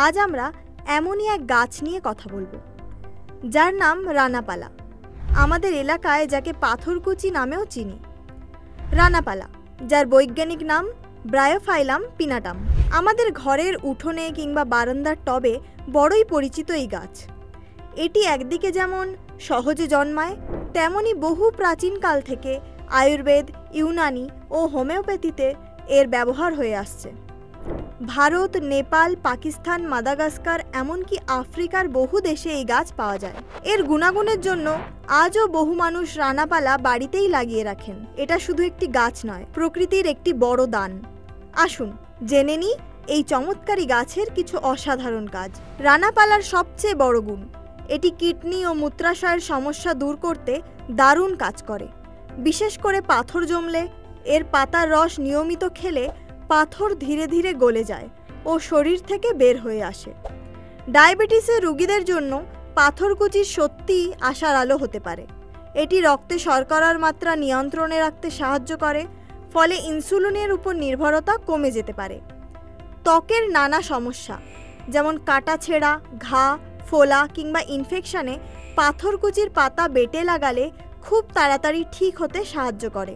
আজ আমরা এমনই এক গাছ নিয়ে কথা বলবো যার নাম রানাপালা। আমাদের এলাকায় যাকে পাথরকুচি নামেও চিনি। রানাপালা, যার বৈজ্ঞানিক নাম ব্রায়োফাইলাম পিনাটাম। আমাদের ঘরের উঠোনে কিংবা বারান্দার টবে বড়ই পরিচিত এই গাছ। এটি একদিকে যেমন সহজে জন্মায়, তেমনি বহু প্রাচীনকাল থেকে আয়ুর্বেদ, ইউনানি ও হোমিওপ্যাথিতে এর ব্যবহার হয়ে আসছে। ভারত, নেপাল, পাকিস্তান, মাদাগাস্কার এমনকি আফ্রিকার বহু দেশে এই গাছ পাওয়া যায়। এর গুণাগুণের জন্য আজও বহু মানুষ রানাপালা বাড়িতেই লাগিয়ে রাখেন। এটা শুধু একটি গাছ নয়, প্রকৃতির একটি বড় দান। আসুন জেনে নিই এই চমৎকারী গাছের কিছু অসাধারণ কাজ। রানাপালার সবচেয়ে বড় গুণ, এটি কিডনি ও মূত্রাশয়ের সমস্যা দূর করতে দারুণ কাজ করে। বিশেষ করে পাথর জমলে এর পাতার রস নিয়মিত খেলে পাথর ধীরে ধীরে গলে যায় ও শরীর থেকে বের হয়ে আসে। ডায়াবেটিসের রোগীদের জন্য পাথরকুচি সত্যিই আশার আলো হতে পারে। এটি রক্তে শর্করার মাত্রা নিয়ন্ত্রণে রাখতে সাহায্য করে, ফলে ইনসুলিনের উপর নির্ভরতা কমে যেতে পারে। ত্বকের নানা সমস্যা যেমন কাটা ছেঁড়া, ঘা, ফোলা কিংবা ইনফেকশনে পাথরকুচির পাতা বেটে লাগালে খুব তাড়াতাড়ি ঠিক হতে সাহায্য করে।